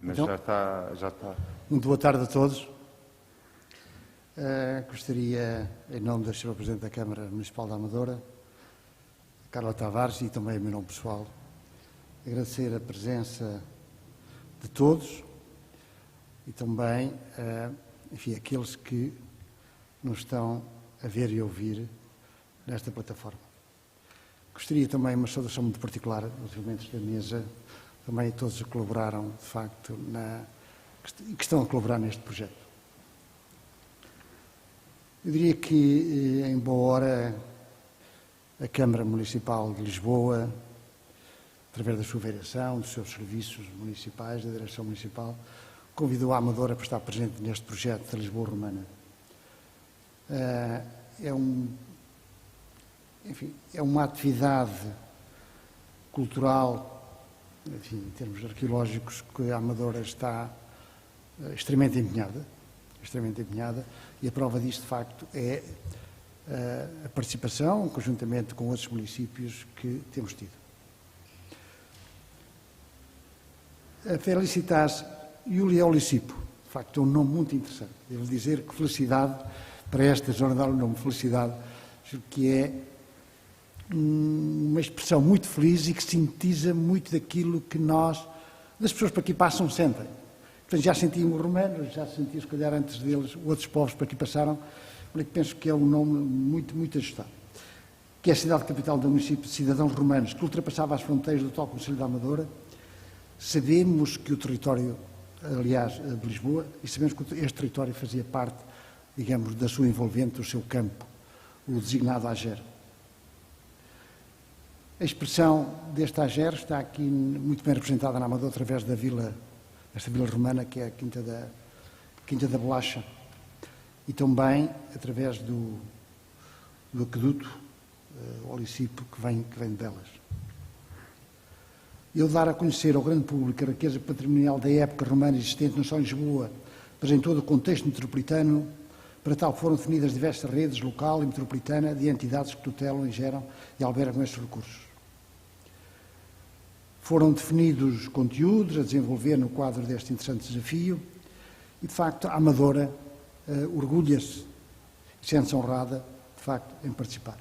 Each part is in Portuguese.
Mas Então, já está. Muito boa tarde a todos. Gostaria, em nome da Sra. Presidente da Câmara Municipal da Amadora, Carla Tavares, e também em meu nome pessoal, agradecer a presença de todos e também, aqueles que nos estão a ver e ouvir nesta plataforma. Gostaria também uma saudação muito particular aos elementos da mesa, também a todos que colaboraram, de facto, que estão a colaborar neste projeto. Eu diria que, em boa hora, a Câmara Municipal de Lisboa, através da sua vereação, dos seus serviços municipais, da Direção Municipal, convidou a Amadora para estar presente neste projeto da Lisboa Romana. É uma atividade cultural, enfim, em termos arqueológicos, que a Amadora está extremamente empenhada, e a prova disto, de facto, é a participação, conjuntamente com outros municípios, que temos tido. A felicitar-se Júlia Olicipo, de facto, é um nome muito interessante. Devo dizer que felicidade, para esta zona, dar o nome felicidade, que é uma expressão muito feliz e que sintetiza muito daquilo que nós, das pessoas para aqui passam, sentem. Portanto, já sentíamos romanos, já sentia, se calhar, antes deles, outros povos para aqui passaram, mas penso que é um nome muito, muito ajustado. Que é a cidade capital do município de cidadãos romanos, que ultrapassava as fronteiras do tal Conselho da Amadora. Sabemos que o território, aliás, de Lisboa, e sabemos que este território fazia parte, digamos, da sua envolvente, do seu campo, o designado Ager. A expressão deste Ager está aqui muito bem representada na Amadora através da vila, esta vila romana, que é a Quinta da Bolacha, e também através do aqueduto Olicipo, que vem de Belas. Eu dar a conhecer ao grande público a riqueza patrimonial da época romana existente não só em Lisboa, mas em todo o contexto metropolitano. Para tal foram definidas diversas redes local e metropolitana de entidades que tutelam e geram e albergam estes recursos. Foram definidos conteúdos a desenvolver no quadro deste interessante desafio e, de facto, a Amadora orgulha-se e sente-se honrada, de facto, em participar.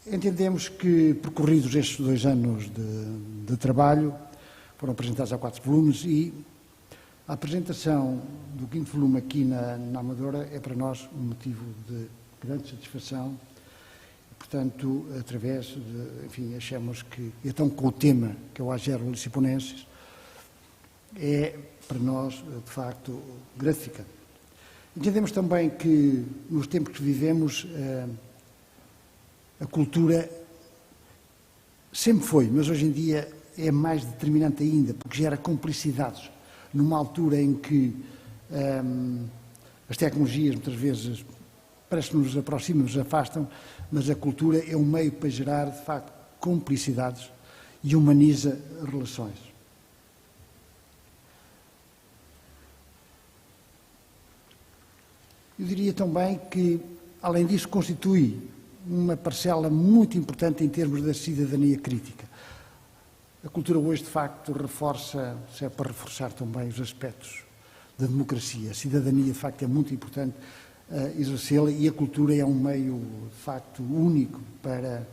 Entendemos que, percorridos estes 2 anos de trabalho, foram apresentados há 4 volumes e a apresentação do 5º volume aqui na Amadora é para nós um motivo de grande satisfação. Portanto, através de, enfim, achamos que, então com o tema, que é o Ager Oliciponenses, é para nós, de facto, gratificante. Entendemos também que, nos tempos que vivemos, a cultura sempre foi, mas hoje em dia é mais determinante ainda, porque gera cumplicidades, numa altura em que as tecnologias, muitas vezes, parece que nos aproximam, nos afastam, mas a cultura é um meio para gerar, de facto, cumplicidades e humaniza relações. Eu diria também que, além disso, constitui uma parcela muito importante em termos da cidadania crítica. A cultura hoje, de facto, reforça, se é para reforçar também os aspectos da democracia. A cidadania, de facto, é muito importante exercê-la e a cultura é um meio, de facto, único para,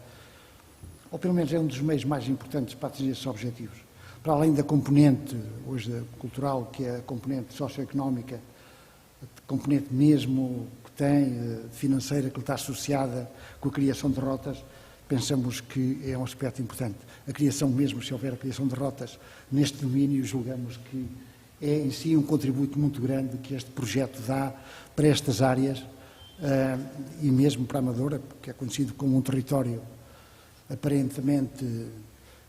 ou pelo menos é um dos meios mais importantes para atingir esses objetivos. Para além da componente, hoje, cultural, que é a componente socioeconómica, a componente mesmo que tem, financeira, que está associada com a criação de rotas, pensamos que é um aspecto importante. A criação mesmo, se houver a criação de rotas neste domínio, julgamos que é em si um contributo muito grande que este projeto dá para estas áreas e mesmo para a Amadora, que é conhecido como um território aparentemente,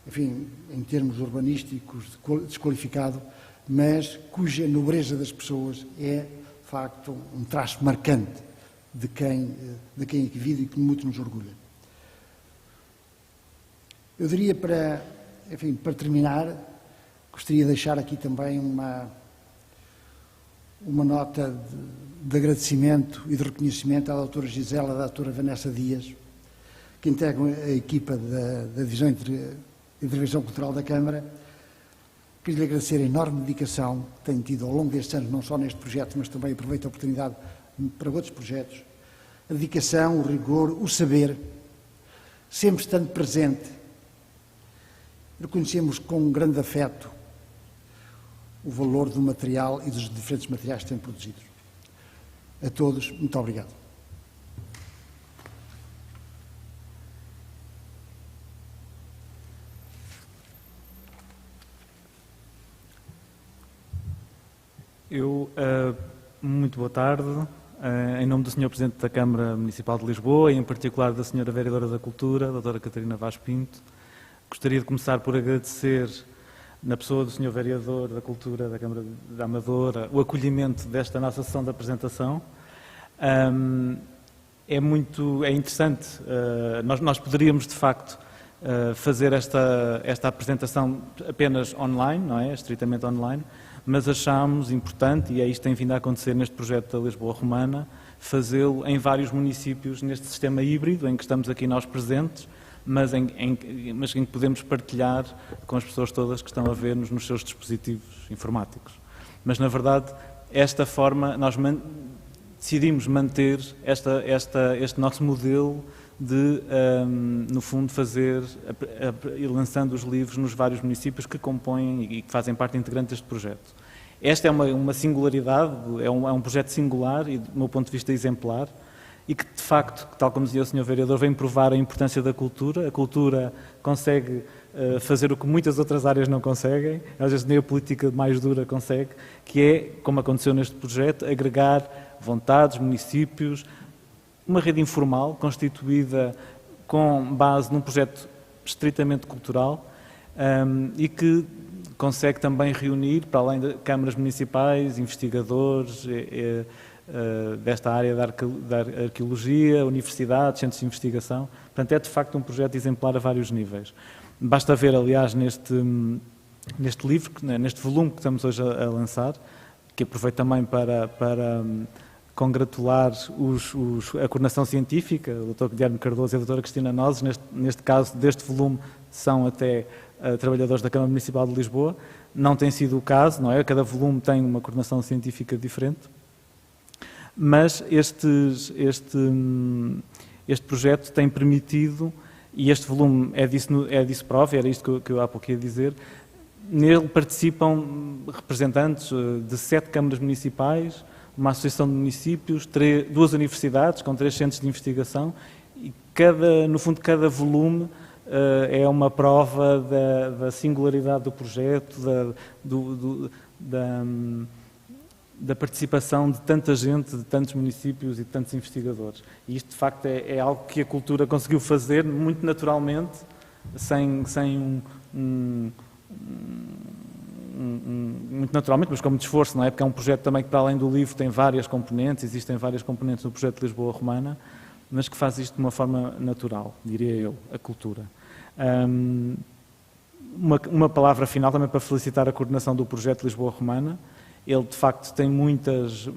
enfim, em termos urbanísticos, desqualificado, mas cuja nobreza das pessoas é, de facto, um traço marcante de quem aqui vive e que muito nos orgulha. Eu diria, para terminar, gostaria de deixar aqui também uma nota de agradecimento e de reconhecimento à doutora Gisela e à doutora Vanessa Dias, que integram a equipa da Divisão de Intervenção Cultural da Câmara, Queria lhe agradecer a enorme dedicação que tem tido ao longo destes anos, não só neste projeto, mas também aproveito a oportunidade para outros projetos. A dedicação, o rigor, o saber, sempre estando presente. Reconhecemos com um grande afeto o valor do material e dos diferentes materiais que têm produzidos. A todos, muito obrigado. Muito boa tarde. Em nome do Sr. Presidente da Câmara Municipal de Lisboa e em particular da Sra. Vereadora da Cultura, a Dra. Catarina Vaz Pinto, gostaria de começar por agradecer, na pessoa do Sr. Vereador da Cultura da Câmara da Amadora, o acolhimento desta nossa sessão de apresentação. É interessante, nós poderíamos de facto fazer esta apresentação apenas online, não é? Estritamente online, mas achámos importante, e é isto que tem vindo a acontecer neste projeto da Lisboa Romana, fazê-lo em vários municípios neste sistema híbrido, em que estamos aqui nós presentes, mas em que podemos partilhar com as pessoas todas que estão a ver-nos nos seus dispositivos informáticos. Mas, na verdade, esta forma, nós decidimos manter este nosso modelo de, no fundo, ir lançando os livros nos vários municípios que compõem e que fazem parte integrante deste projeto. Esta é uma singularidade, é um projeto singular e, do meu ponto de vista, exemplar, e que, de facto, tal como dizia o Sr. Vereador, vem provar a importância da cultura. A cultura consegue fazer o que muitas outras áreas não conseguem, às vezes nem a política mais dura consegue, que é, como aconteceu neste projeto, agregar vontades, municípios, uma rede informal constituída com base num projeto estritamente cultural e que consegue também reunir, para além de câmaras municipais, investigadores desta área da arqueologia, universidades, centros de investigação. Portanto, é de facto um projeto exemplar a vários níveis. Basta ver, aliás, neste livro, neste volume que estamos hoje a lançar, que aproveito também para congratular a coordenação científica, o Dr. Guilherme Cardoso e a Dra. Cristina Nozes, neste caso deste volume são até trabalhadores da Câmara Municipal de Lisboa. Não tem sido o caso, não é? Cada volume tem uma coordenação científica diferente, mas este projeto tem permitido, e este volume é disso prova, era isto que eu há pouco ia dizer. Nele participam representantes de 7 câmaras municipais, uma associação de municípios, 2 universidades com 3 centros de investigação, e no fundo cada volume é uma prova da singularidade do projeto, da participação de tanta gente, de tantos municípios e de tantos investigadores. E isto de facto é algo que a cultura conseguiu fazer muito naturalmente, sem muito naturalmente, mas com muito esforço, não é? Porque é um projeto também que, para além do livro, tem várias componentes, existem várias componentes no projeto de Lisboa Romana, mas que faz isto de uma forma natural, diria eu, a cultura. Uma palavra final também para felicitar a coordenação do projeto de Lisboa Romana. Ele, de facto, tem muitos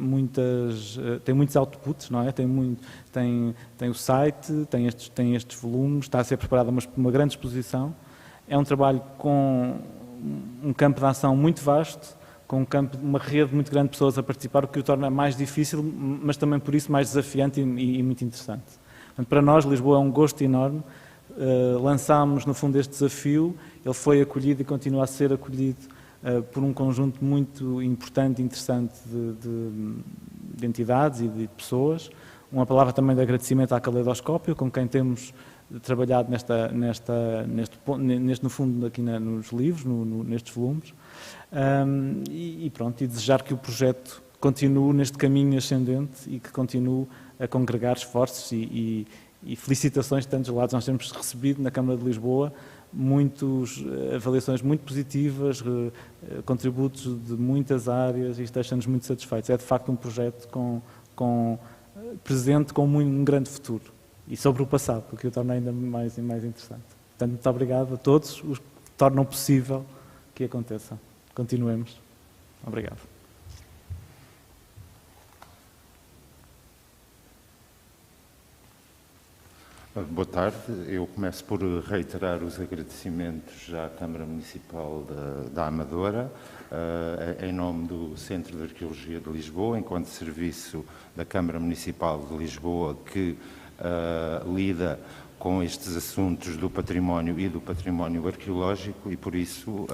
outputs, não é? Tem o site, tem estes volumes, está a ser preparada uma grande exposição. É um trabalho com um campo de ação muito vasto, com uma rede muito grande de pessoas a participar, o que o torna mais difícil, mas também por isso mais desafiante e muito interessante. Portanto, para nós, Lisboa é um gosto enorme. Lançámos, no fundo, este desafio, ele foi acolhido e continua a ser acolhido por um conjunto muito importante e interessante de entidades e de pessoas. Uma palavra também de agradecimento à Caleidoscópio, com quem temos trabalhado no fundo, aqui nos livros, nestes volumes, e pronto, e desejar que o projeto continue neste caminho ascendente e que continue a congregar esforços e felicitações de tantos lados. Nós temos recebido na Câmara de Lisboa muitas avaliações muito positivas, contributos de muitas áreas, e isto deixa-nos muito satisfeitos. É de facto um projeto presente com um grande futuro. E sobre o passado, o que o torna ainda mais interessante. Portanto, muito obrigado a todos os que tornam possível que aconteça. Continuemos. Obrigado. Boa tarde. Eu começo por reiterar os agradecimentos à Câmara Municipal da Amadora, em nome do Centro de Arqueologia de Lisboa, enquanto serviço da Câmara Municipal de Lisboa que lida com estes assuntos do património e do património arqueológico, e por isso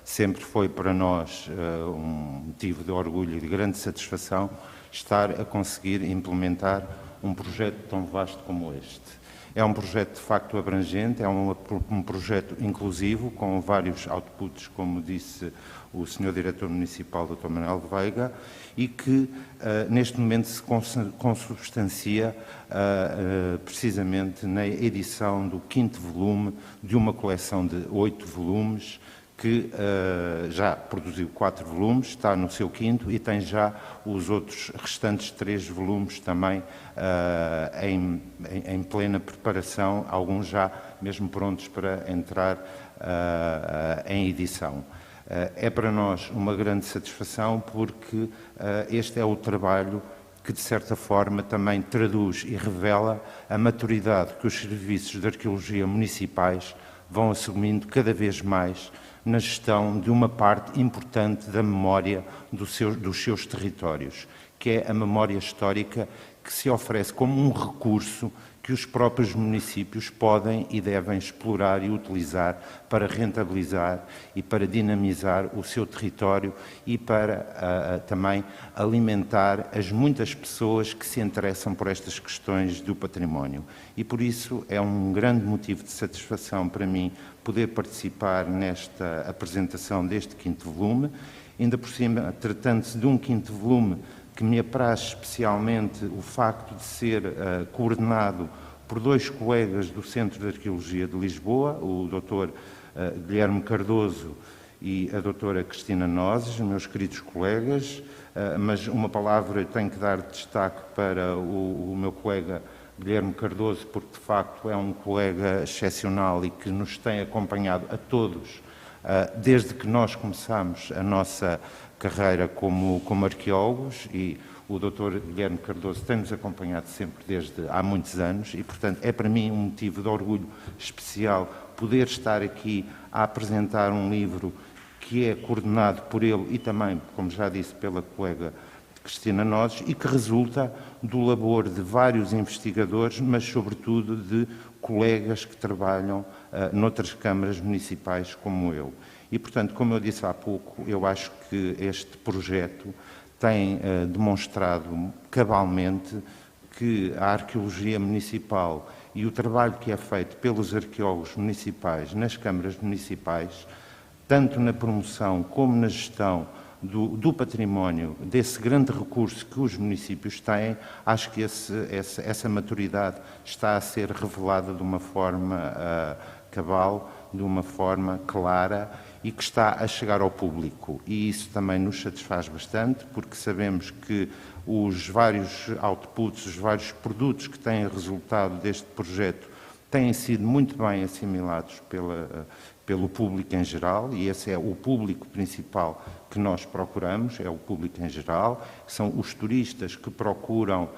sempre foi para nós um motivo de orgulho e de grande satisfação estar a conseguir implementar um projeto tão vasto como este. É um projeto de facto abrangente, é um projeto inclusivo, com vários outputs, como disse o Sr. Diretor Municipal, Dr. Manuel Veiga, e que neste momento se consubstancia precisamente na edição do 5º volume de uma coleção de 8 volumes, que já produziu 4 volumes, está no seu 5º e tem já os outros restantes 3 volumes também em plena preparação, alguns já mesmo prontos para entrar em edição. É para nós uma grande satisfação porque este é o trabalho que, de certa forma, também traduz e revela a maturidade que os serviços de arqueologia municipais vão assumindo cada vez mais na gestão de uma parte importante da memória dos seus territórios, que é a memória histórica que se oferece como um recurso que os próprios municípios podem e devem explorar e utilizar para rentabilizar e para dinamizar o seu território e para também alimentar as muitas pessoas que se interessam por estas questões do património. E por isso é um grande motivo de satisfação para mim poder participar nesta apresentação deste 5º volume, ainda por cima, tratando-se de um 5º volume que me apraz especialmente o facto de ser coordenado por 2 colegas do Centro de Arqueologia de Lisboa, o Dr. Guilherme Cardoso e a Dra. Cristina Nozes, meus queridos colegas, mas uma palavra eu tenho que dar destaque para o meu colega Guilherme Cardoso, porque de facto é um colega excepcional e que nos tem acompanhado a todos desde que nós começámos a nossa carreira como arqueólogos, e o Dr. Guilherme Cardoso tem-nos acompanhado sempre desde há muitos anos e, portanto, é para mim um motivo de orgulho especial poder estar aqui a apresentar um livro que é coordenado por ele e também, como já disse, pela colega Cristina Nozes, e que resulta do labor de vários investigadores, mas sobretudo de colegas que trabalham noutras câmaras municipais como eu. E, portanto, como eu disse há pouco, eu acho que este projeto tem demonstrado cabalmente que a arqueologia municipal e o trabalho que é feito pelos arqueólogos municipais nas câmaras municipais, tanto na promoção como na gestão do património, desse grande recurso que os municípios têm, acho que essa maturidade está a ser revelada de uma forma cabal, de uma forma clara e que está a chegar ao público. E isso também nos satisfaz bastante, porque sabemos que os vários outputs, os vários produtos que têm resultado deste projeto têm sido muito bem assimilados pelo público em geral, e esse é o público principal que nós procuramos, é o público em geral, são os turistas que procuram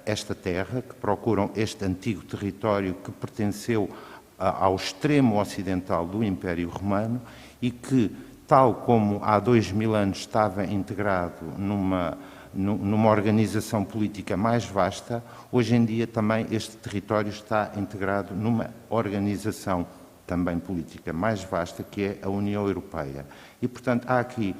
esta terra, que procuram este antigo território que pertenceu ao extremo ocidental do Império Romano e que, tal como há 2000 anos estava integrado numa organização política mais vasta, hoje em dia também este território está integrado numa organização também política mais vasta, que é a União Europeia. E, portanto, há aqui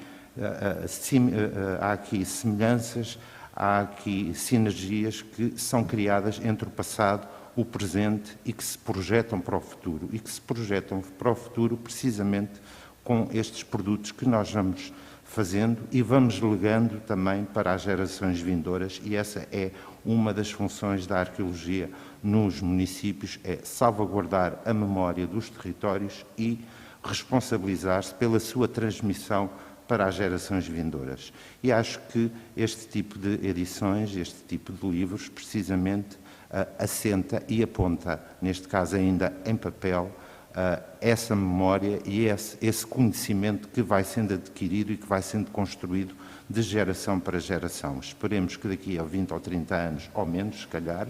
semelhanças, há aqui sinergias que são criadas entre o passado, o presente e que se projetam para o futuro. E que se projetam para o futuro precisamente com estes produtos que nós vamos fazendo e vamos legando também para as gerações vindouras, e essa é uma das funções da arqueologia nos municípios, é salvaguardar a memória dos territórios e responsabilizar-se pela sua transmissão para as gerações vindouras. E acho que este tipo de edições, este tipo de livros, precisamente assenta e aponta, neste caso ainda em papel, essa memória e esse conhecimento que vai sendo adquirido e que vai sendo construído de geração para geração. Esperemos que daqui a 20 ou 30 anos, ou menos, se calhar,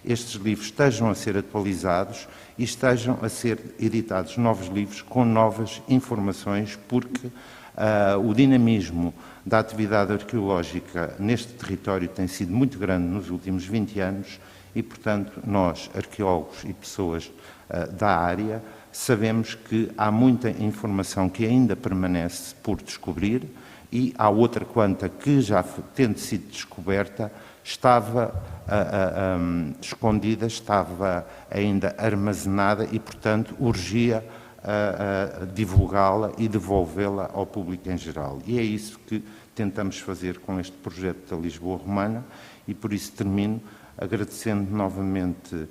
estes livros estejam a ser atualizados e estejam a ser editados novos livros com novas informações, porque o dinamismo da atividade arqueológica neste território tem sido muito grande nos últimos 20 anos e, portanto, nós, arqueólogos e pessoas da área, sabemos que há muita informação que ainda permanece por descobrir e há outra quanta que, já tendo sido descoberta, estava escondida, estava ainda armazenada e, portanto, urgia divulgá-la e devolvê-la ao público em geral. E é isso que tentamos fazer com este projeto da Lisboa Romana e, por isso, termino agradecendo novamente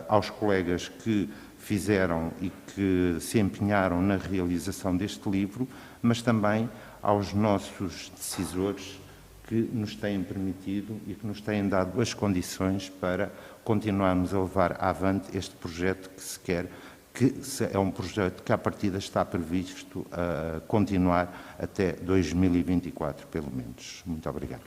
aos colegas que fizeram e que se empenharam na realização deste livro, mas também aos nossos decisores que nos têm permitido e que nos têm dado as condições para continuarmos a levar avante este projeto que se quer, que é um projeto que à partida está previsto a continuar até 2024, pelo menos. Muito obrigado.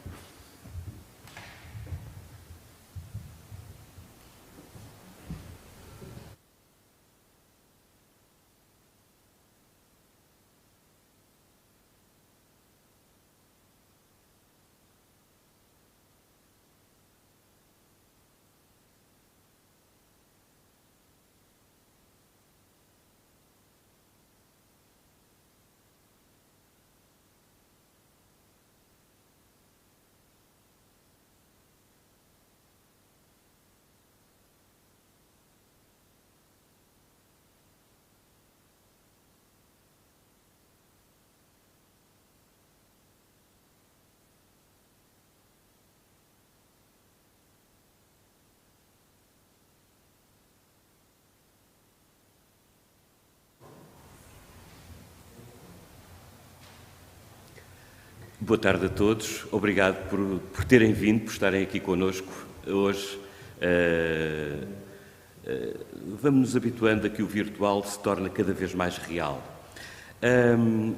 Boa tarde a todos. Obrigado por terem vindo, por estarem aqui connosco hoje. Vamos nos habituando a que o virtual se torna cada vez mais real.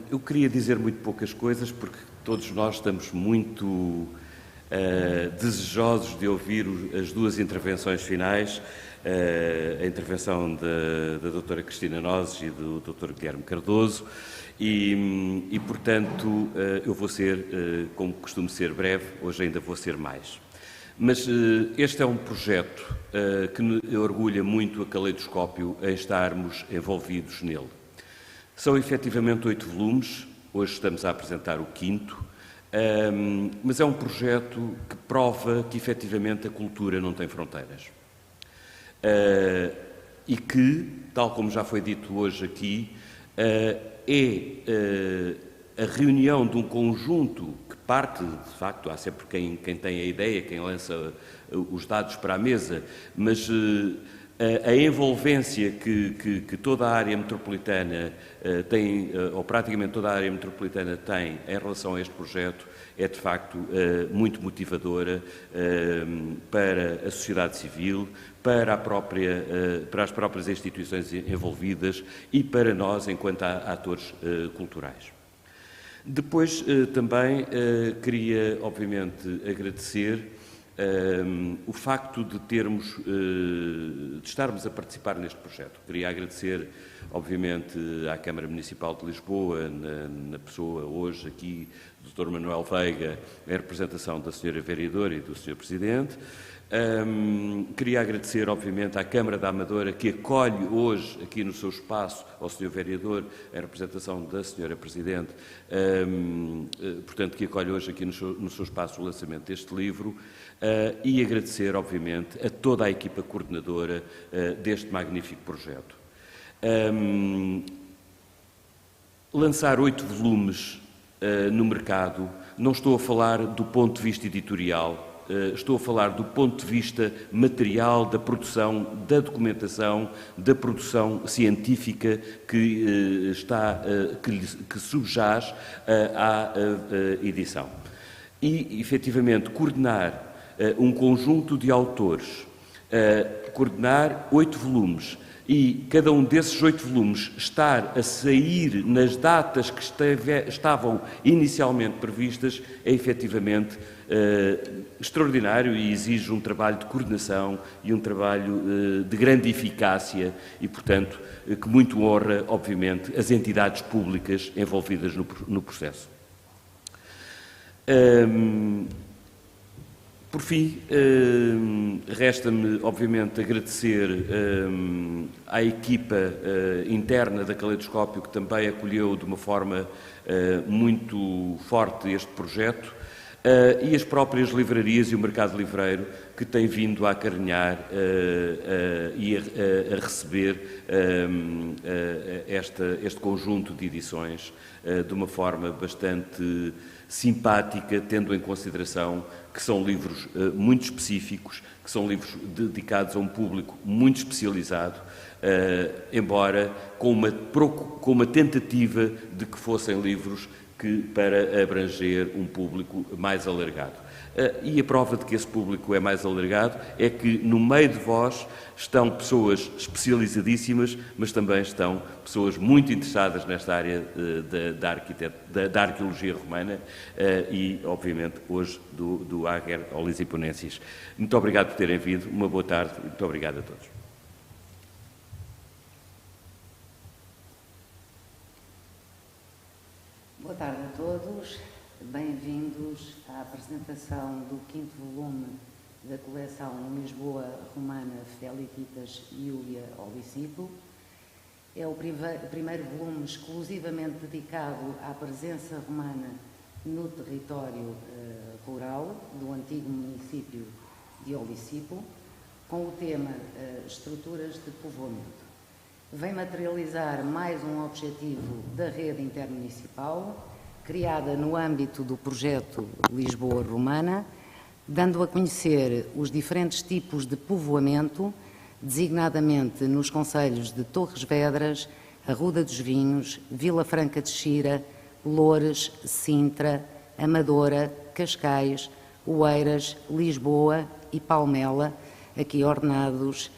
Eu queria dizer muito poucas coisas, porque todos nós estamos muito desejosos de ouvir as duas intervenções finais, a intervenção da doutora Cristina Nozes e do doutor Guilherme Cardoso, e portanto, eu vou ser, como costumo ser, breve, hoje ainda vou ser mais. Mas este é um projeto que me orgulha muito a Caleidoscópio em estarmos envolvidos nele. São efetivamente 8 volumes, hoje estamos a apresentar o 5º, mas é um projeto que prova que efetivamente a cultura não tem fronteiras. E que, tal como já foi dito hoje aqui, a reunião de um conjunto que parte, de facto, há sempre quem tem a ideia, quem lança os dados para a mesa, mas a envolvência que toda a área metropolitana tem, ou praticamente toda a área metropolitana tem em relação a este projeto, é de facto muito motivadora para a sociedade civil, para as próprias instituições envolvidas e para nós enquanto atores culturais. Depois também queria obviamente agradecer o facto de estarmos a participar neste projeto. Queria agradecer, obviamente, à Câmara Municipal de Lisboa, na pessoa hoje aqui do Dr. Manuel Veiga, em representação da Sra. Vereadora e do Sr. Presidente. Queria agradecer, obviamente, à Câmara da Amadora, que acolhe hoje, aqui no seu espaço, ao Sr. Vereador, em representação da Sra. Presidente, portanto, que acolhe hoje aqui no seu espaço o lançamento deste livro, e agradecer, obviamente, a toda a equipa coordenadora deste magnífico projeto. Lançar 8 volumes no mercado, não estou a falar do ponto de vista editorial, estou a falar do ponto de vista material da produção, da documentação, da produção científica que subjaz à edição. E, efetivamente, coordenar um conjunto de autores, coordenar 8 volumes, e cada um desses 8 volumes estar a sair nas datas que estavam inicialmente previstas é efetivamente extraordinário e exige um trabalho de coordenação e um trabalho de grande eficácia e, portanto, que muito honra, obviamente, as entidades públicas envolvidas no processo. Por fim, resta-me, obviamente, agradecer à equipa interna da Caleidoscópio, que também acolheu de uma forma muito forte este projeto, e as próprias livrarias e o mercado livreiro, que têm vindo a acarinhar e a receber este conjunto de edições de uma forma bastante simpática, tendo em consideração que são livros muito específicos, que são livros dedicados a um público muito especializado, embora com uma tentativa de que fossem livros para abranger um público mais alargado. E a prova de que esse público é mais alargado é que no meio de vós estão pessoas especializadíssimas, mas também estão pessoas muito interessadas nesta área da arqueologia romana e, obviamente, hoje do Ager Olisiponensis. Muito obrigado por terem vindo, uma boa tarde e muito obrigado a todos. Boa tarde a todos, bem-vindos à apresentação do 5º volume da coleção Lisboa Romana Felicitas Iulia Olisipo. É o primeiro volume exclusivamente dedicado à presença romana no território rural do antigo município de Olisipo, com o tema Estruturas de Povoamento. Vem materializar mais um objetivo da rede intermunicipal, criada no âmbito do projeto Lisboa Romana, dando a conhecer os diferentes tipos de povoamento, designadamente nos concelhos de Torres Vedras, Arruda dos Vinhos, Vila Franca de Xira, Loures, Sintra, Amadora, Cascais, Oeiras, Lisboa e Palmela, aqui ordenados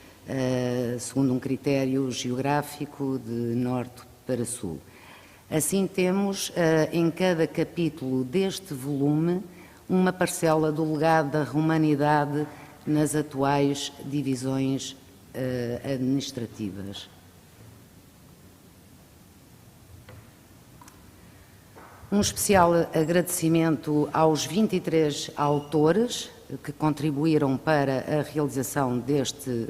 segundo um critério geográfico de norte para sul. Assim temos em cada capítulo deste volume uma parcela do legado da romanidade nas atuais divisões administrativas. Um especial agradecimento aos 23 autores que contribuíram para a realização deste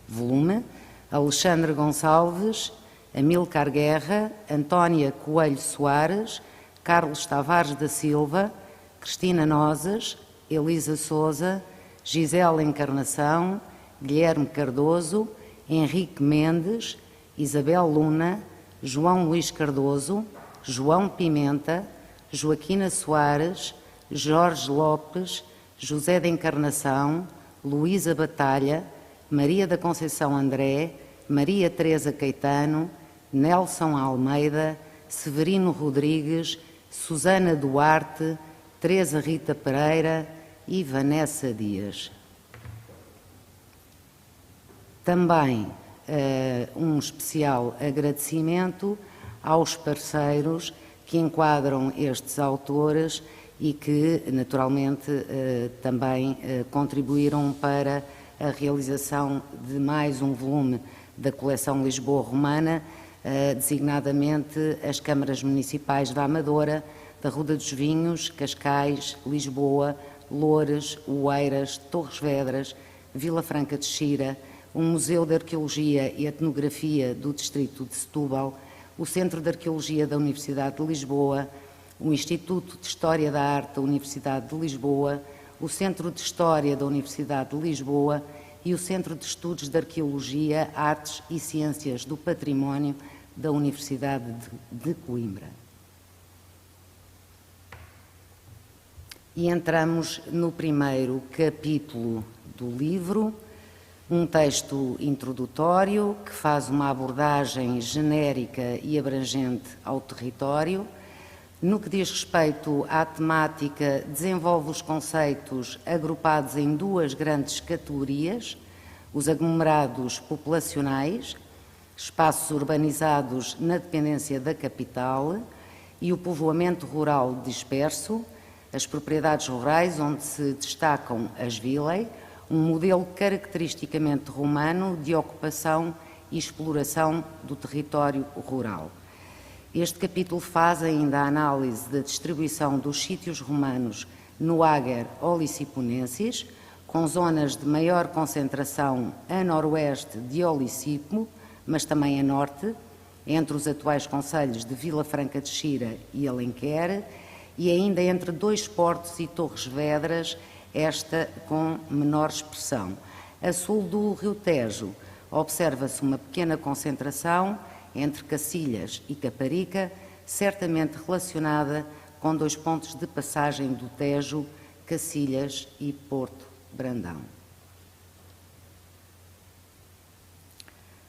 volume: Alexandre Gonçalves, Amílcar Guerra, Antónia Coelho Soares, Carlos Tavares da Silva, Cristina Nozes, Elisa Sousa, Gisela Encarnação, Guilherme Cardoso, Henrique Mendes, Isabel Luna, João Luís Cardoso, João Pimenta, Joaquina Soares, Jorge Lopes, José da Encarnação, Luísa Batalha, Maria da Conceição André, Maria Teresa Caetano, Nelson Almeida, Severino Rodrigues, Susana Duarte, Teresa Rita Pereira e Vanessa Dias. Também um especial agradecimento aos parceiros que enquadram estes autores e que, naturalmente, também contribuíram para a realização de mais um volume da coleção Lisboa Romana, designadamente as câmaras municipais da Amadora, da Ruda dos Vinhos, Cascais, Lisboa, Loures, Oeiras, Torres Vedras, Vila Franca de Xira, o Museu de Arqueologia e Etnografia do Distrito de Setúbal, o Centro de Arqueologia da Universidade de Lisboa, o Instituto de História da Arte da Universidade de Lisboa, o Centro de História da Universidade de Lisboa e o Centro de Estudos de Arqueologia, Artes e Ciências do Património da Universidade de Coimbra. E entramos no primeiro capítulo do livro, um texto introdutório que faz uma abordagem genérica e abrangente ao território. No que diz respeito à temática, desenvolve os conceitos agrupados em duas grandes categorias: os aglomerados populacionais espaços urbanizados na dependência da capital e o povoamento rural disperso, as propriedades rurais onde se destacam as vilae, um modelo caracteristicamente romano de ocupação e exploração do território rural. Este capítulo faz ainda a análise da distribuição dos sítios romanos no Ager Oliciponensis, com zonas de maior concentração a noroeste de Olicipo, mas também a norte, entre os atuais concelhos de Vila Franca de Xira e Alenquer, e ainda entre dois portos e Torres Vedras, esta com menor expressão. A sul do Rio Tejo, observa-se uma pequena concentração entre Cacilhas e Caparica, certamente relacionada com dois pontos de passagem do Tejo, Cacilhas e Porto Brandão.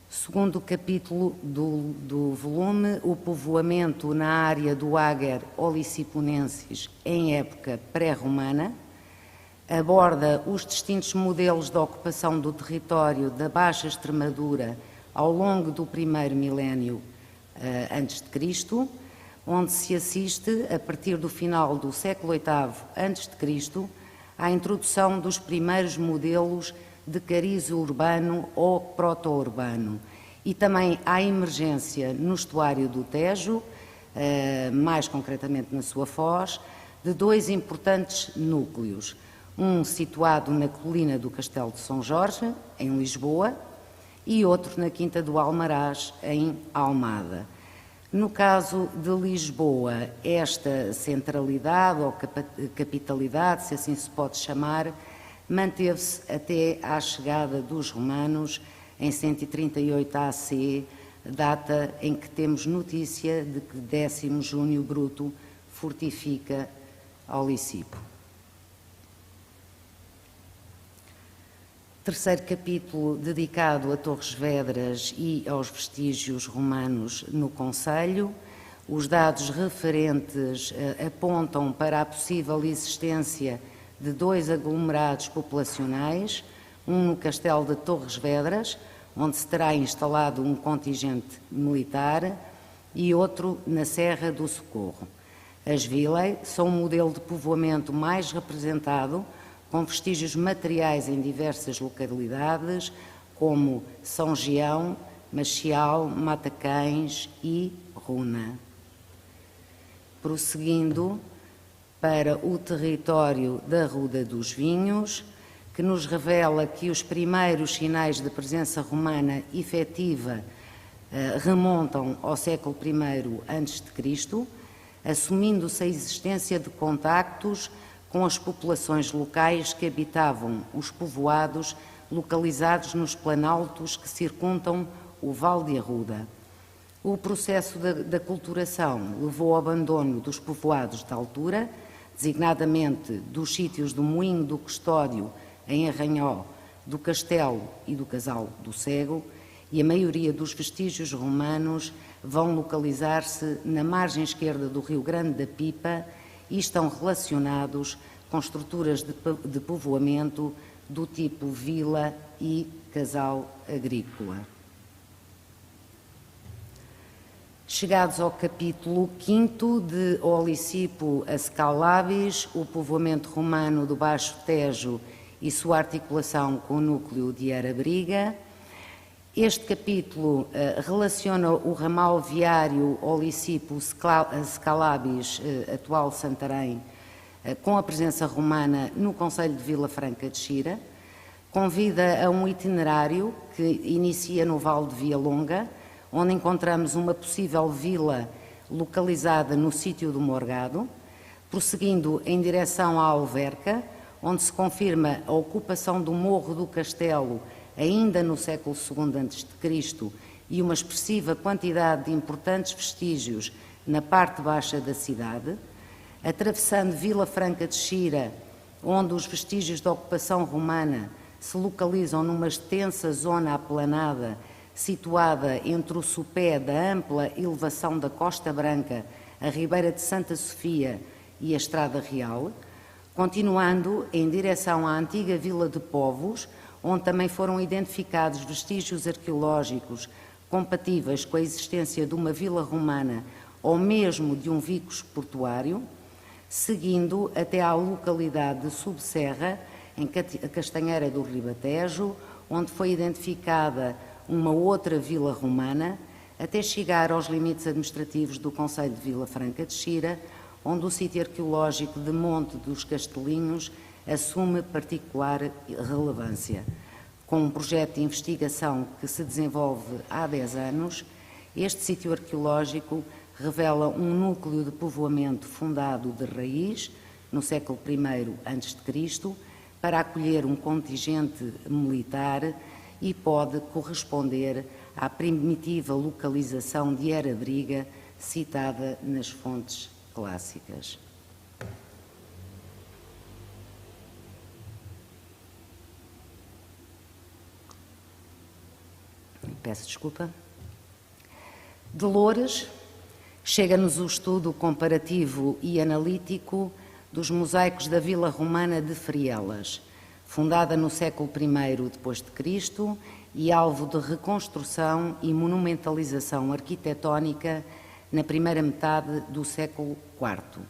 Segundo capítulo do volume, o povoamento na área do Ager Oliciponensis em época pré-romana, aborda os distintos modelos de ocupação do território da Baixa Extremadura ao longo do primeiro milénio antes de Cristo, onde se assiste, a partir do final do século VIII antes de Cristo, à introdução dos primeiros modelos de cariz urbano ou proto-urbano e também à emergência no estuário do Tejo, mais concretamente na sua foz, de dois importantes núcleos, um situado na colina do Castelo de São Jorge, em Lisboa, e outro na Quinta do Almaraz, em Almada. No caso de Lisboa, esta centralidade ou capitalidade, se assim se pode chamar, manteve-se até à chegada dos romanos em 138 AC, data em que temos notícia de que 10º Júnio Bruto fortifica Olicipo. Terceiro capítulo dedicado a Torres Vedras e aos vestígios romanos no concelho. Os dados referentes apontam para a possível existência de dois aglomerados populacionais, um no Castelo de Torres Vedras, onde se terá instalado um contingente militar, e outro na Serra do Socorro. As vilae são o modelo de povoamento mais representado, com vestígios materiais em diversas localidades, como São Gião, Machial, Matacães e Runa. Prosseguindo para o território da Ruda dos Vinhos, que nos revela que os primeiros sinais de presença romana efetiva remontam ao século I a.C., assumindo-se a existência de contactos com as populações locais que habitavam os povoados localizados nos planaltos que circundam o Vale de Arruda. O processo da culturação levou ao abandono dos povoados de altura, designadamente dos sítios do Moinho do Custódio, em Arranhó, do Castelo e do Casal do Cego, e a maioria dos vestígios romanos vão localizar-se na margem esquerda do Rio Grande da Pipa e estão relacionados com estruturas de povoamento do tipo vila e casal agrícola. Chegados ao capítulo 5 de Olicipo a Scalabis, o povoamento romano do Baixo Tejo e sua articulação com o núcleo de Arabriga, este capítulo relaciona o ramal viário Olicipo-Scalabis, atual Santarém, com a presença romana no concelho de Vila Franca de Xira, convida a um itinerário que inicia no Vale de Via Longa, onde encontramos uma possível vila localizada no sítio do Morgado, prosseguindo em direção à Alverca, onde se confirma a ocupação do Morro do Castelo ainda no século II a.C. e uma expressiva quantidade de importantes vestígios na parte baixa da cidade, atravessando Vila Franca de Xira, onde os vestígios da ocupação romana se localizam numa extensa zona aplanada situada entre o sopé da ampla elevação da Costa Branca, a Ribeira de Santa Sofia e a Estrada Real, continuando em direção à antiga Vila de Povos, onde também foram identificados vestígios arqueológicos compatíveis com a existência de uma vila romana ou mesmo de um vicus portuário, seguindo até à localidade de Subserra, em Castanheira do Ribatejo, onde foi identificada uma outra vila romana, até chegar aos limites administrativos do concelho de Vila Franca de Xira, onde o sítio arqueológico de Monte dos Castelinhos assume particular relevância. Com um projeto de investigação que se desenvolve há 10 anos, este sítio arqueológico revela um núcleo de povoamento fundado de raiz, no século I a.C., para acolher um contingente militar e pode corresponder à primitiva localização de Erabriga, citada nas fontes clássicas. Peço desculpa. De Loures, chega-nos o estudo comparativo e analítico dos mosaicos da Vila Romana de Frielas, fundada no século I d.C. e alvo de reconstrução e monumentalização arquitetónica na primeira metade do século IV.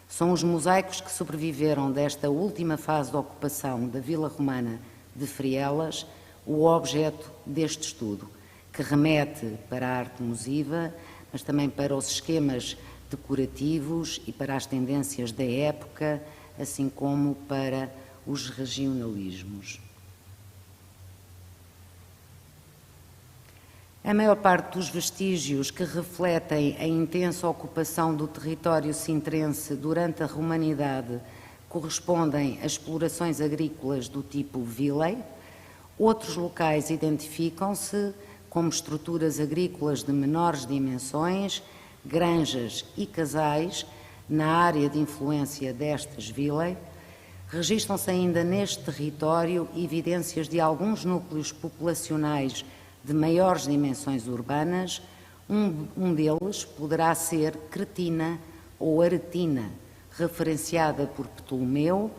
São os mosaicos que sobreviveram desta última fase de ocupação da Vila Romana de Frielas o objeto deste estudo, que remete para a arte mosiva, mas também para os esquemas decorativos e para as tendências da época, assim como para os regionalismos. A maior parte dos vestígios que refletem a intensa ocupação do território sintrense durante a Romanidade correspondem a explorações agrícolas do tipo villei. Outros locais identificam-se como estruturas agrícolas de menores dimensões, granjas e casais na área de influência destas villei. Registram-se ainda neste território evidências de alguns núcleos populacionais de maiores dimensões urbanas. Um deles poderá ser Cretina ou Aretina, referenciada por Ptolomeu,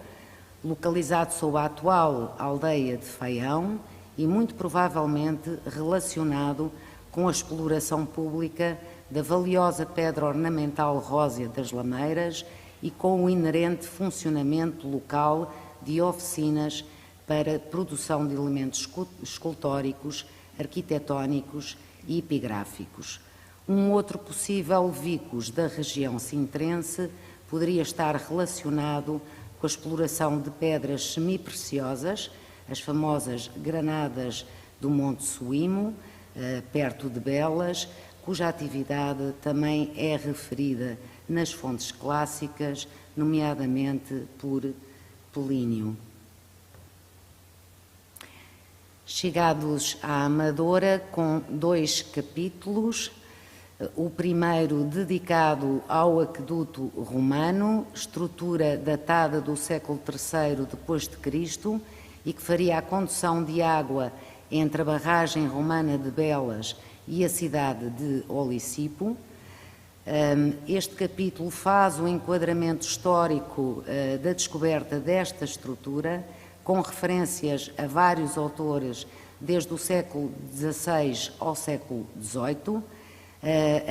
localizado sob a atual aldeia de Faião e muito provavelmente relacionado com a exploração pública da valiosa pedra ornamental rósea das Lameiras e com o inerente funcionamento local de oficinas para produção de elementos escultóricos, arquitetónicos e epigráficos. Um outro possível vicus da região sintrense poderia estar relacionado com a exploração de pedras semipreciosas, as famosas granadas do Monte Suímo, perto de Belas, cuja atividade também é referida nas fontes clássicas, nomeadamente por Plínio. Chegados à Amadora, com 2 capítulos, o primeiro dedicado ao aqueduto romano, estrutura datada do século III d.C. e que faria a condução de água entre a barragem romana de Belas e a cidade de Olicipo. Este capítulo faz o enquadramento histórico da descoberta desta estrutura, com referências a vários autores desde o século XVI ao século XVIII,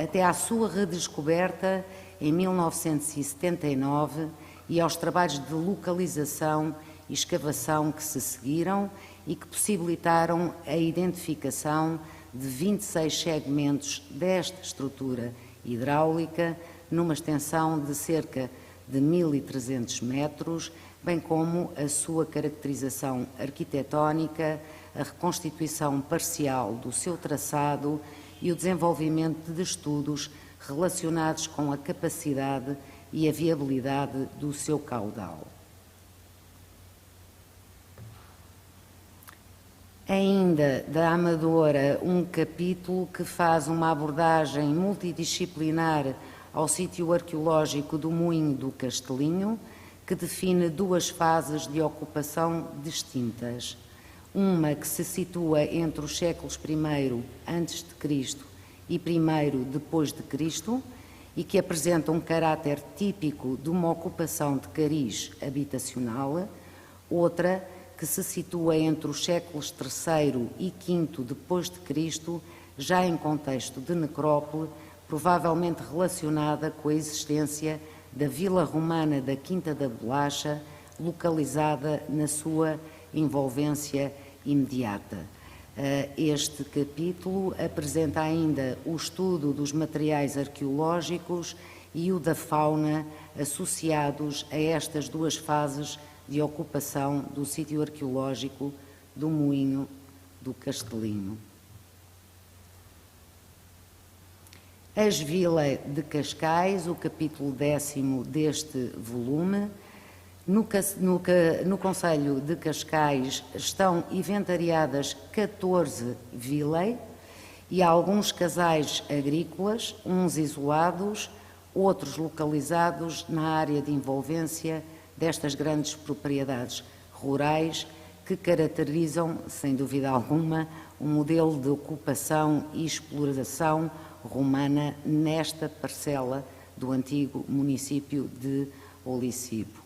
até à sua redescoberta em 1979 e aos trabalhos de localização e escavação que se seguiram e que possibilitaram a identificação de 26 segmentos desta estrutura hidráulica numa extensão de cerca de 1.300 metros, bem como a sua caracterização arquitetónica, a reconstituição parcial do seu traçado e o desenvolvimento de estudos relacionados com a capacidade e a viabilidade do seu caudal. Ainda da Amadora, um capítulo que faz uma abordagem multidisciplinar ao sítio arqueológico do Moinho do Castelinho, que define 2 fases de ocupação distintas. Uma que se situa entre os séculos I a.C. e I depois de Cristo e que apresenta um caráter típico de uma ocupação de cariz habitacional. Outra que se situa entre os séculos III e V depois de Cristo, já em contexto de necrópole, provavelmente relacionada com a existência da Vila Romana da Quinta da Bolacha, localizada na sua envolvência imediata. Este capítulo apresenta ainda o estudo dos materiais arqueológicos e o da fauna associados a estas duas fases de ocupação do sítio arqueológico do Moinho do Castelino. As Vilas de Cascais, o capítulo 10º deste volume. No concelho de Cascais estão inventariadas 14 vilas e alguns casais agrícolas, uns isolados, outros localizados na área de envolvência destas grandes propriedades rurais que caracterizam, sem dúvida alguma, o modelo de ocupação e exploração romana nesta parcela do antigo município de Olicipo.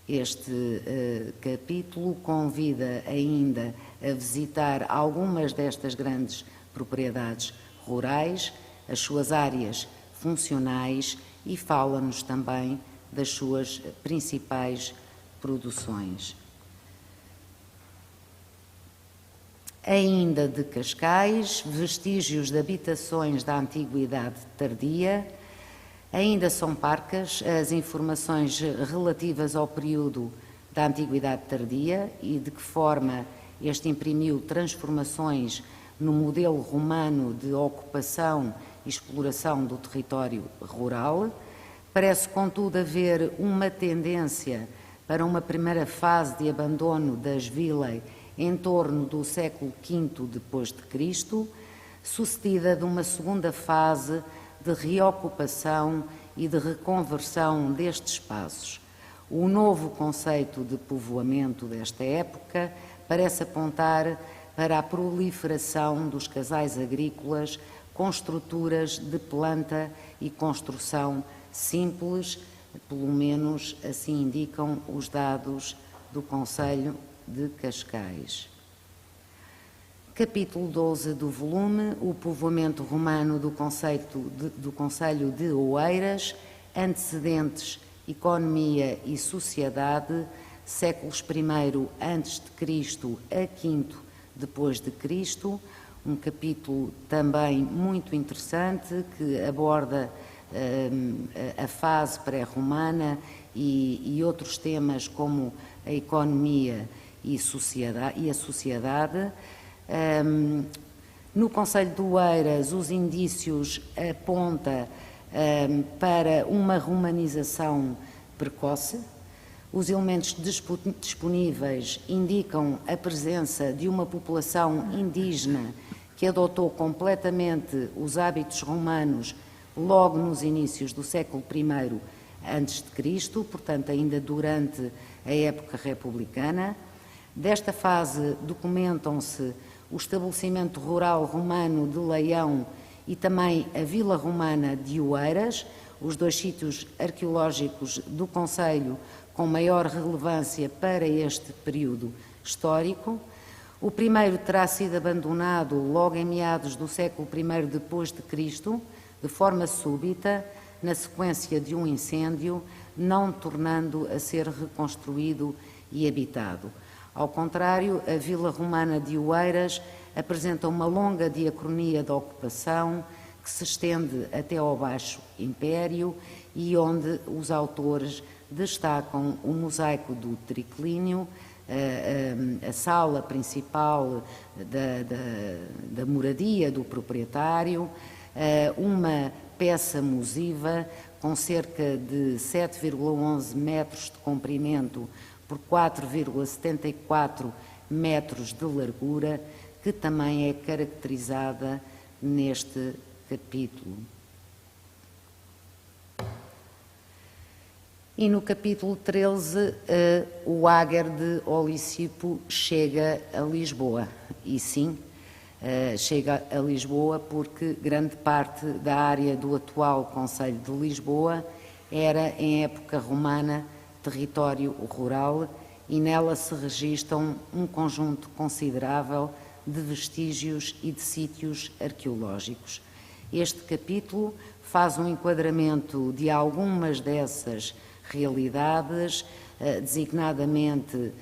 Este capítulo convida ainda a visitar algumas destas grandes propriedades rurais, as suas áreas funcionais e fala-nos também das suas principais produções. Ainda de Cascais, vestígios de habitações da Antiguidade Tardia. Ainda são parcas as informações relativas ao período da Antiguidade Tardia e de que forma este imprimiu transformações no modelo romano de ocupação e exploração do território rural. Parece, contudo, haver uma tendência para uma primeira fase de abandono das vilas em torno do século V depois de Cristo, sucedida de uma segunda fase de reocupação e de reconversão destes espaços. O novo conceito de povoamento desta época parece apontar para a proliferação dos casais agrícolas com estruturas de planta e construção simples, pelo menos assim indicam os dados do concelho de Cascais. Capítulo 12 do volume, o povoamento romano do concelho de Oeiras, antecedentes, economia e sociedade, séculos I a.C. a V depois de Cristo, um capítulo também muito interessante que aborda a fase pré-romana e outros temas como a economia e a sociedade. No concelho de Oeiras, os indícios apontam para uma romanização precoce. Os elementos disponíveis indicam a presença de uma população indígena que adotou completamente os hábitos romanos logo nos inícios do século I a.C., portanto ainda durante a época republicana. Desta fase documentam-se o estabelecimento rural romano de Leião e também a Vila Romana de Oeiras, os dois sítios arqueológicos do concelho com maior relevância para este período histórico. O primeiro terá sido abandonado logo em meados do século I depois de Cristo, de forma súbita, na sequência de um incêndio, não tornando a ser reconstruído e habitado. Ao contrário, a Vila Romana de Oeiras apresenta uma longa diacronia de ocupação que se estende até ao Baixo Império e onde os autores destacam o mosaico do triclínio, a sala principal da moradia do proprietário, uma peça mosiva com cerca de 7,11 metros de comprimento por 4,74 metros de largura, que também é caracterizada neste capítulo. E no capítulo 13, o águer de Olicipo chega a Lisboa. E sim, chega a Lisboa porque grande parte da área do atual concelho de Lisboa era, em época romana, território rural e nela se registram um conjunto considerável de vestígios e de sítios arqueológicos. Este capítulo faz um enquadramento de algumas dessas realidades, designadamente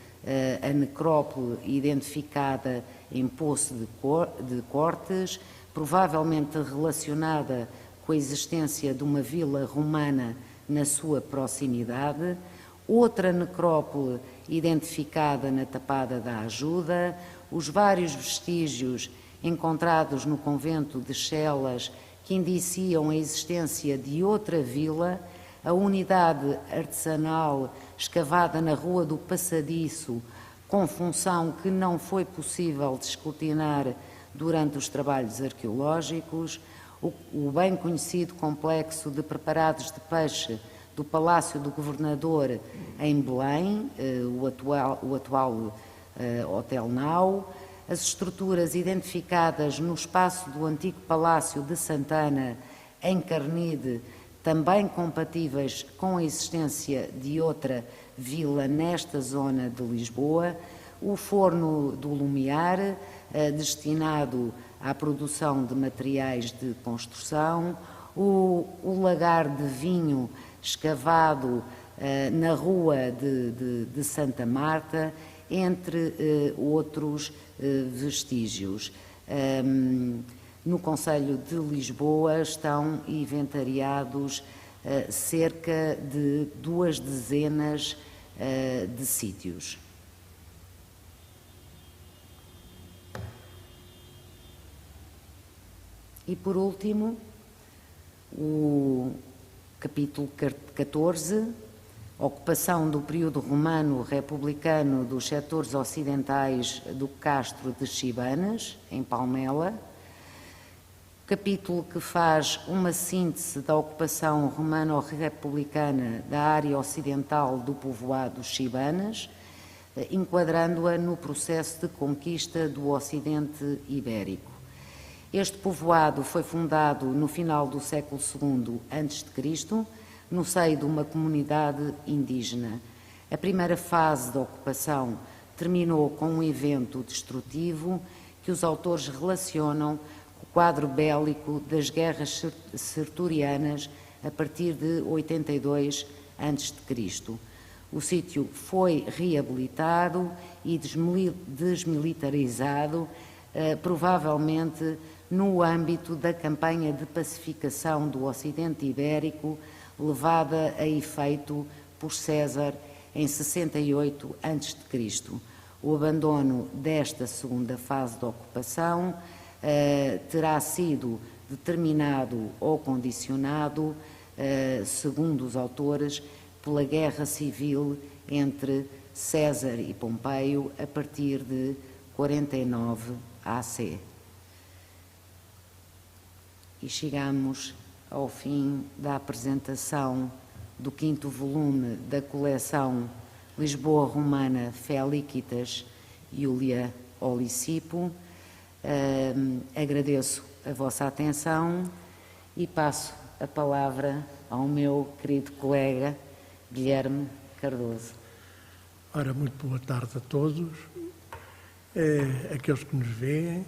a necrópole identificada em Poço de Cortes, provavelmente relacionada com a existência de uma vila romana na sua proximidade, outra necrópole identificada na Tapada da Ajuda, os vários vestígios encontrados no convento de Chelas que indiciam a existência de outra vila, a unidade artesanal escavada na Rua do Passadiço, com função que não foi possível descortinar durante os trabalhos arqueológicos, o bem conhecido complexo de preparados de peixe do Palácio do Governador em Belém, o atual Hotel Nau, as estruturas identificadas no espaço do antigo Palácio de Santana, em Carnide, também compatíveis com a existência de outra vila nesta zona de Lisboa, o forno do Lumiar, destinado à produção de materiais de construção, o lagar de vinho escavado na rua de Santa Marta, entre outros vestígios. No concelho de Lisboa estão inventariados cerca de 2 dezenas de sítios. E, por último, o capítulo 14, ocupação do período romano-republicano dos setores ocidentais do Castro de Chibanas, em Palmela, capítulo que faz uma síntese da ocupação romano-republicana da área ocidental do povoado Chibanas, enquadrando-a no processo de conquista do Ocidente Ibérico. Este povoado foi fundado no final do século II a.C., no seio de uma comunidade indígena. A primeira fase da ocupação terminou com um evento destrutivo que os autores relacionam com o quadro bélico das guerras sertorianas a partir de 82 a.C. O sítio foi reabilitado e desmilitarizado, provavelmente no âmbito da campanha de pacificação do Ocidente Ibérico, levada a efeito por César em 68 a.C. O abandono desta segunda fase da ocupação terá sido determinado ou condicionado, segundo os autores, pela guerra civil entre César e Pompeio a partir de 49 AC. E chegamos ao fim da apresentação do 5º volume da coleção Lisboa Romana Felicitas Iulia Olisipo. Agradeço a vossa atenção e passo a palavra ao meu querido colega Guilherme Cardoso. Ora, muito boa tarde a todos, aqueles que nos veem.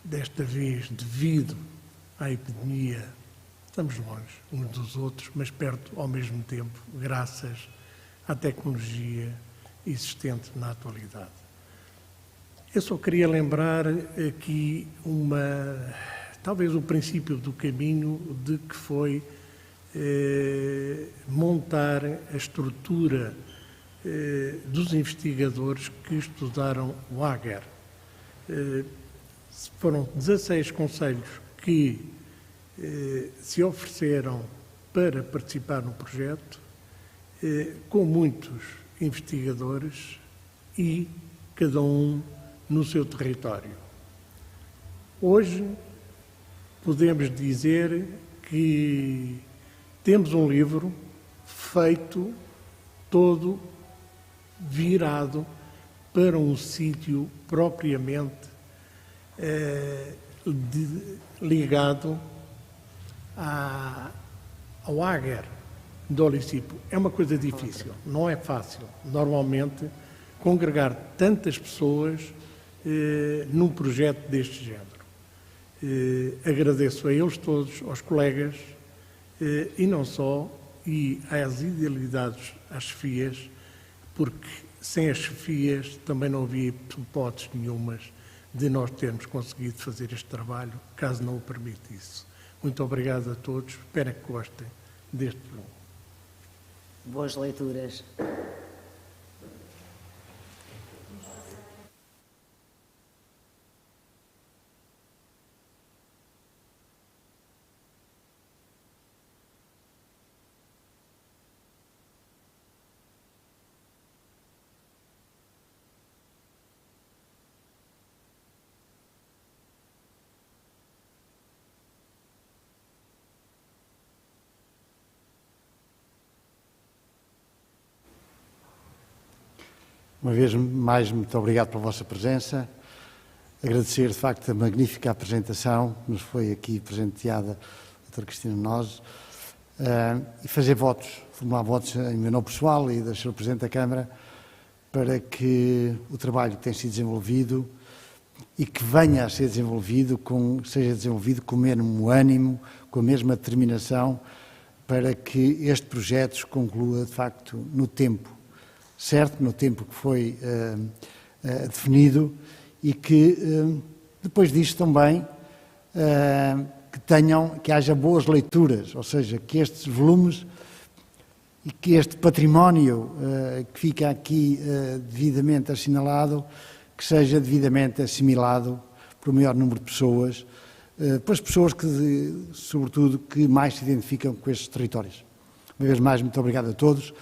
Desta vez, devido à epidemia, estamos longe uns dos outros, mas perto ao mesmo tempo, graças à tecnologia existente na atualidade. Eu só queria lembrar aqui talvez o princípio do caminho de que foi montar a estrutura dos investigadores que estudaram o Ager. Foram 16 concelhos que se ofereceram para participar no projeto, com muitos investigadores e cada um no seu território. Hoje podemos dizer que temos um livro feito todo virado para um sítio propriamente ligado ao Ager de Olisipo. É uma coisa difícil, não é fácil. Normalmente, congregar tantas pessoas num projeto deste género. Agradeço a eles todos, aos colegas, e não só, e às idealidades, às chefias, porque sem as chefias também não havia hipóteses nenhumas de nós termos conseguido fazer este trabalho, caso não o permitisse. Muito obrigado a todos, espero que gostem deste volume. Boas leituras. Uma vez mais, muito obrigado pela vossa presença. Agradecer, de facto, a magnífica apresentação que nos foi aqui presenteada a doutora Cristina Nozes, e fazer votos, formular votos em meu nome pessoal e da Sra. Presidente da Câmara, para que o trabalho que tem sido desenvolvido e que venha a ser desenvolvido, seja desenvolvido com o mesmo ânimo, com a mesma determinação, para que este projeto se conclua, de facto, no tempo certo, no tempo que foi definido, e que depois disto também que haja boas leituras, ou seja, que estes volumes e que este património que fica aqui devidamente assinalado, que seja devidamente assimilado por o maior número de pessoas, pelas pessoas que, sobretudo, que mais se identificam com estes territórios. Uma vez mais, muito obrigado a todos,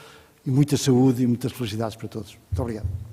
e muita saúde e muitas felicidades para todos. Muito obrigado.